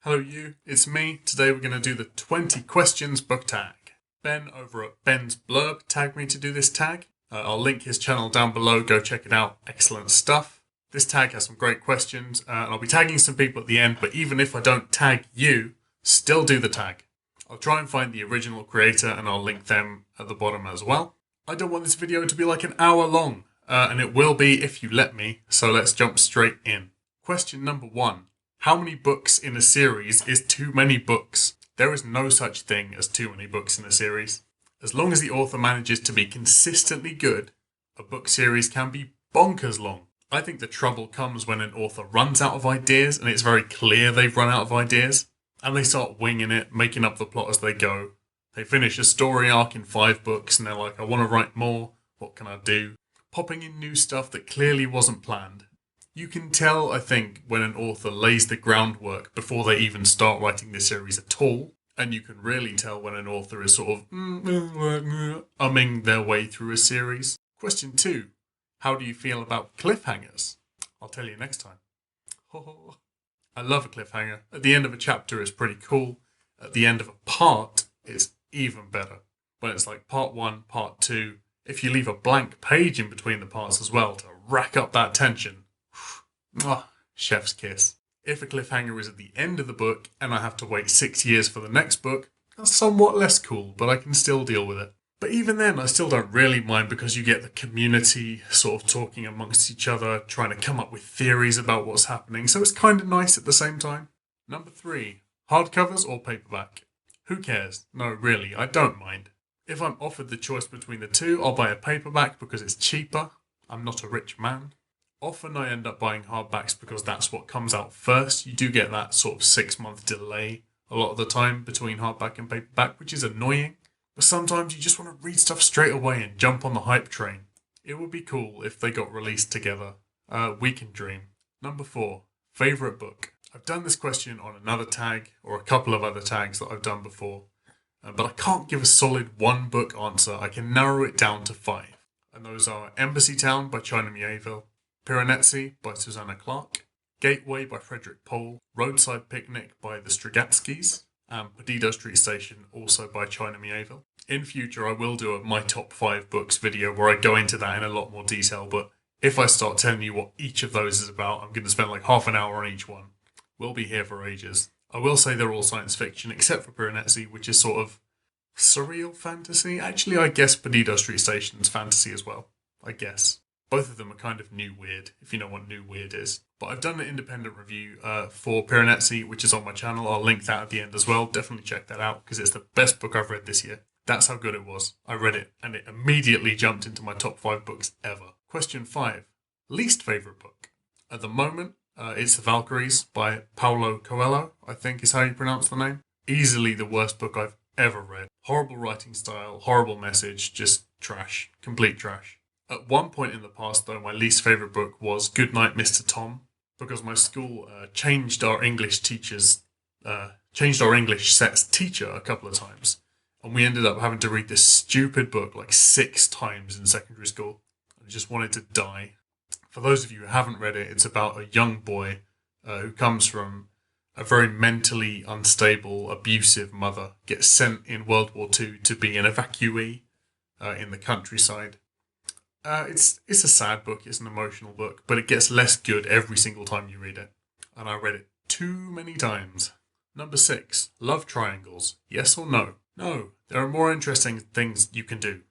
Hello you, it's me. Today we're going to do the 20 questions book tag. Ben over at Ben's Blurb tagged me to do this tag. I'll link his channel down below, go check it out, excellent stuff. This tag has some great questions and I'll be tagging some people at the end, but even if I don't tag you, still do the tag. I'll try and find the original creator and I'll link them at the bottom as well. I don't want this video to be like an hour long, and it will be if you let me, so let's jump straight in. Question number 1. How many books in a series is too many books? There is no such thing as too many books in a series. As long as the author manages to be consistently good, a book series can be bonkers long. I think the trouble comes when an author runs out of ideas and it's very clear they've run out of ideas, and they start winging it, making up the plot as they go. They finish a story arc in 5 books and they're like, I want to write more, what can I do? Popping in new stuff that clearly wasn't planned. You can tell, I think, when an author lays the groundwork before they even start writing the series at all. And you can really tell when an author is sort of umming their way through a series. Question 2. How do you feel about cliffhangers? I'll tell you next time. I love a cliffhanger. At the end of a chapter is pretty cool. At the end of a part, it's even better. When it's like part 1, part 2, if you leave a blank page in between the parts as well to rack up that tension. Chef's kiss. If a cliffhanger is at the end of the book and I have to wait 6 years for the next book, that's somewhat less cool, but I can still deal with it. But even then, I still don't really mind because you get the community sort of talking amongst each other, trying to come up with theories about what's happening, so it's kind of nice at the same time. Number 3. Hardcovers or paperback? Who cares? No, really, I don't mind. If I'm offered the choice between the two, I'll buy a paperback because it's cheaper. I'm not a rich man. Often I end up buying hardbacks because that's what comes out first. You do get that sort of 6-month delay a lot of the time between hardback and paperback, which is annoying. But sometimes you just want to read stuff straight away and jump on the hype train. It would be cool if they got released together. We can dream. Number 4. Favourite book? I've done this question on another tag or a couple of other tags that I've done before. But I can't give a solid one book answer. I can narrow it down to 5. And those are Embassy Town by China Miéville, Piranesi by Susanna Clarke, Gateway by Frederick Pohl, Roadside Picnic by the Strugatskys, and Perdido Street Station also by China Miéville. In future I will do a my top 5 books video where I go into that in a lot more detail, but if I start telling you what each of those is about, I'm going to spend like half an hour on each one. We'll be here for ages. I will say they're all science fiction except for Piranesi, which is sort of surreal fantasy. Actually, I guess Perdido Street Station's fantasy as well. I guess. Both of them are kind of new weird, if you know what new weird is. But I've done an independent review for Piranesi, which is on my channel. I'll link that at the end as well. Definitely check that out, because it's the best book I've read this year. That's how good it was. I read it, and it immediately jumped into my top 5 books ever. Question 5. Least favourite book? At the moment, it's The Valkyries by Paulo Coelho, I think is how you pronounce the name. Easily the worst book I've ever read. Horrible writing style, horrible message, just trash. Complete trash. At one point in the past, though, my least favourite book was Goodnight, Mr. Tom, because my school changed our English set's teacher a couple of times, and we ended up having to read this stupid book like 6 times in secondary school. I just wanted to die. For those of you who haven't read it, it's about a young boy who comes from a very mentally unstable, abusive mother, gets sent in World War II to be an evacuee in the countryside. It's a sad book, it's an emotional book, but it gets less good every single time you read it. And I read it too many times. Number 6. Love triangles. Yes or no? No. There are more interesting things you can do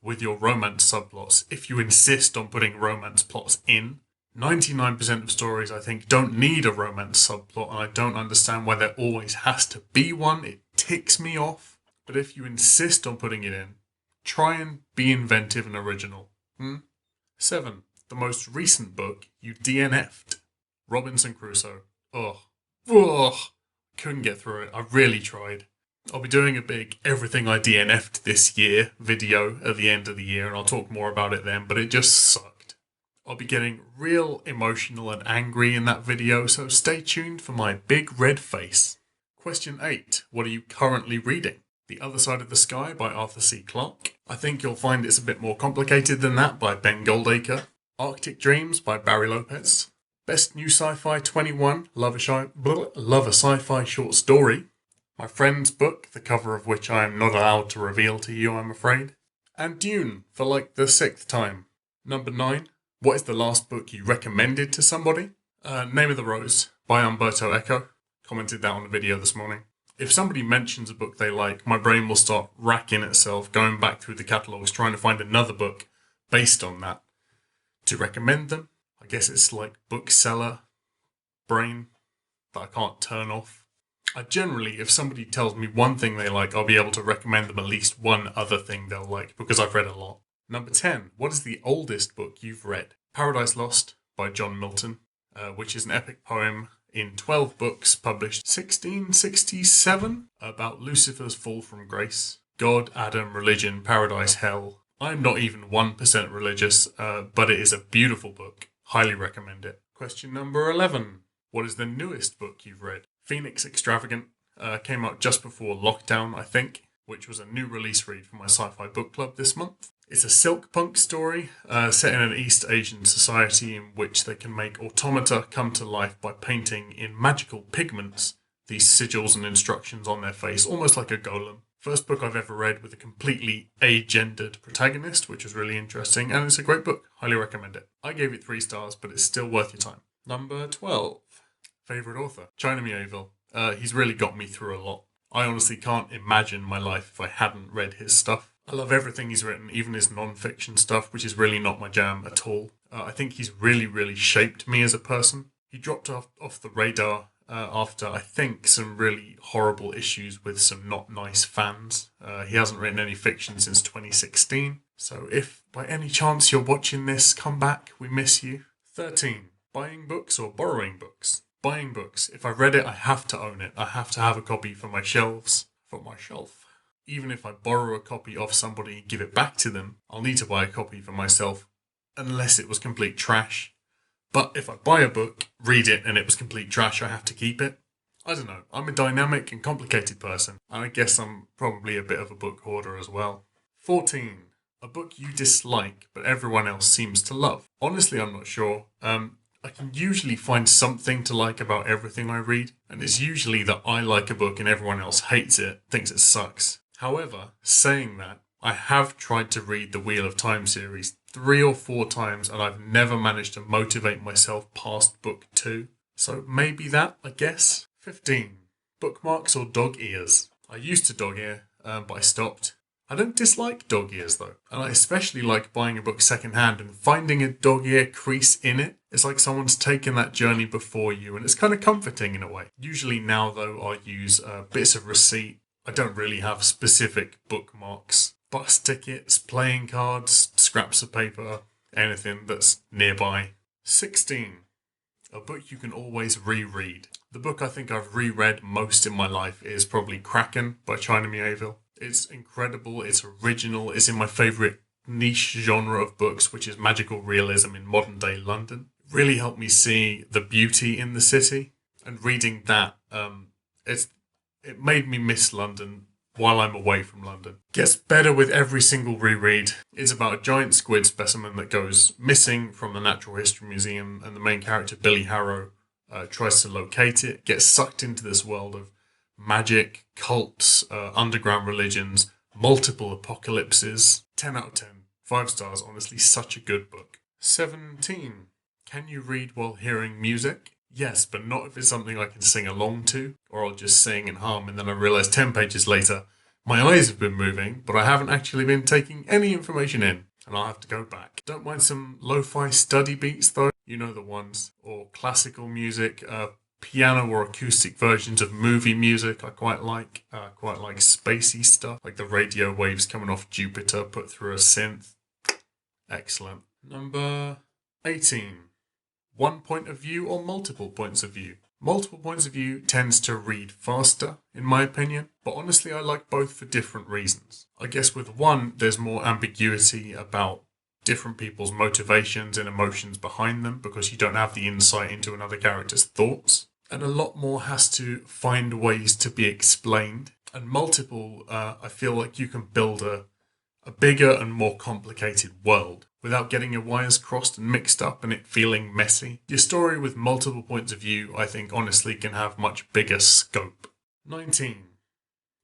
with your romance subplots if you insist on putting romance plots in. 99% of stories, I think, don't need a romance subplot, and I don't understand why there always has to be one. It ticks me off. But if you insist on putting it in, try and be inventive and original. 7. The most recent book you DNF'd. Robinson Crusoe. Ugh. Couldn't get through it. I really tried. I'll be doing a big everything I DNF'd this year video at the end of the year, and I'll talk more about it then, but it just sucked. I'll be getting real emotional and angry in that video, so stay tuned for my big red face. Question 8. What are you currently reading? The Other Side of the Sky by Arthur C. Clarke. I think you'll find it's a bit more complicated than that by Ben Goldacre. Arctic Dreams by Barry Lopez. Best New Sci-Fi 21, love a sci-fi short story. My friend's book, the cover of which I am not allowed to reveal to you, I'm afraid. And Dune, for like the 6th time. Number 9, what is the last book you recommended to somebody? Name of the Rose, by Umberto Eco. Commented that on the video this morning. If somebody mentions a book they like, my brain will start racking itself, going back through the catalogues, trying to find another book based on that to recommend them. I guess it's like bookseller brain that I can't turn off. I generally, if somebody tells me one thing they like, I'll be able to recommend them at least one other thing they'll like, because I've read a lot. Number 10, what is the oldest book you've read? Paradise Lost by John Milton, which is an epic poem in 12 books published 1667 about Lucifer's fall from grace. God, Adam, religion, paradise, hell. I'm not even 1% religious, but it is a beautiful book. Highly recommend it. Question number 11. What is the newest book you've read? Phoenix Extravagant came out just before lockdown, I think, which was a new release read for my sci-fi book club this month. It's a silk punk story set in an East Asian society in which they can make automata come to life by painting in magical pigments these sigils and instructions on their face, almost like a golem. First book I've ever read with a completely agendered protagonist, which was really interesting, and it's a great book. Highly recommend it. I gave it 3 stars, but it's still worth your time. Number 12. Favourite author? China Miéville. He's really got me through a lot. I honestly can't imagine my life if I hadn't read his stuff. I love everything he's written, even his non-fiction stuff, which is really not my jam at all. I think he's really shaped me as a person. He dropped off the radar after, I think, some really horrible issues with some not nice fans. He hasn't written any fiction since 2016. So if by any chance you're watching this, come back. We miss you. 13. Buying books or borrowing books? Buying books. If I read it, I have to own it. I have to have a copy for my shelf. Even if I borrow a copy off somebody, give it back to them, I'll need to buy a copy for myself, unless it was complete trash. But if I buy a book, read it, and it was complete trash, I have to keep it. I don't know. I'm a dynamic and complicated person, and I guess I'm probably a bit of a book hoarder as well. 14. A book you dislike, but everyone else seems to love. Honestly, I'm not sure. I can usually find something to like about everything I read, and it's usually that I like a book and everyone else hates it, thinks it sucks. However, saying that, I have tried to read the Wheel of Time series 3 or 4 times, and I've never managed to motivate myself past book 2. So maybe that, I guess. 15. Bookmarks or dog ears? I used to dog ear, but I stopped. I don't dislike dog ears though, and I especially like buying a book secondhand and finding a dog ear crease in it. It's like someone's taken that journey before you, and it's kind of comforting in a way. Usually now though, I use bits of receipt. I don't really have specific bookmarks. Bus tickets, playing cards, scraps of paper, anything that's nearby. 16. A book you can always reread. The book I think I've reread most in my life is probably Kraken by China Miéville. It's incredible, it's original, it's in my favourite niche genre of books, which is magical realism in modern day London. It really helped me see the beauty in the city, and reading that, it made me miss London while I'm away from London. Gets better with every single reread. It's about a giant squid specimen that goes missing from the Natural History Museum, and the main character, Billy Harrow, tries to locate it, gets sucked into this world of magic, cults, underground religions, multiple apocalypses. 10 out of 10. 5 stars, honestly, such a good book. 17. Can you read while hearing music? Yes, but not if it's something I can sing along to, or I'll just sing and hum and then I realise 10 pages later, my eyes have been moving, but I haven't actually been taking any information in, and I'll have to go back. Don't mind some lo-fi study beats though, you know the ones, or classical music, piano or acoustic versions of movie music I quite like spacey stuff, like the radio waves coming off Jupiter put through a synth. Excellent. Number 18. One point of view or multiple points of view? Multiple points of view tends to read faster, in my opinion, but honestly I like both for different reasons. I guess with one, there's more ambiguity about different people's motivations and emotions behind them, because you don't have the insight into another character's thoughts. And a lot more has to find ways to be explained. And multiple, I feel like you can build a bigger and more complicated world. without getting your wires crossed and mixed up and it feeling messy. Your story with multiple points of view, I think, honestly can have much bigger scope. 19.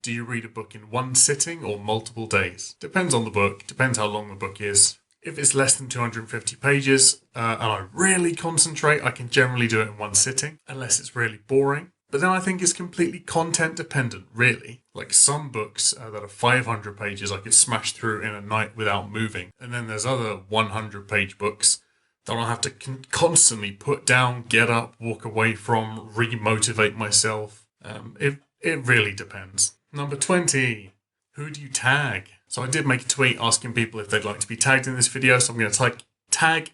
Do you read a book in one sitting or multiple days? Depends on the book, depends how long the book is. If it's less than 250 pages and I really concentrate, I can generally do it in one sitting, unless it's really boring. But then I think it's completely content dependent, really. Like some books that are 500 pages I could smash through in a night without moving. And then there's other 100-page books that I'll have to constantly put down, get up, walk away from, re-motivate myself. It really depends. Number 20. Who do you tag? So I did make a tweet asking people if they'd like to be tagged in this video, so I'm going to tag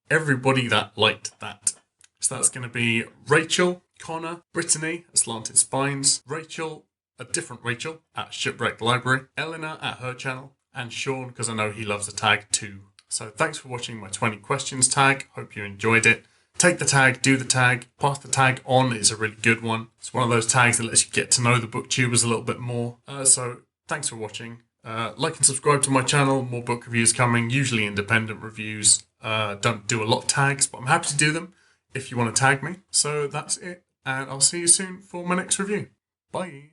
everybody that liked that. So that's going to be Rachel, Connor, Brittany at Slanted Spines, Rachel, a different Rachel at Shipwrecked Library, Eleanor at her channel, and Shaun, because I know he loves a tag too. So thanks for watching my 20 questions tag. Hope you enjoyed it. Take the tag, do the tag, pass the tag on. It's a really good one. It's one of those tags that lets you get to know the booktubers a little bit more. So thanks for watching. Like and subscribe to my channel. More book reviews coming, usually independent reviews. Don't do a lot of tags, but I'm happy to do them if you want to tag me. So that's it, and I'll see you soon for my next review. Bye.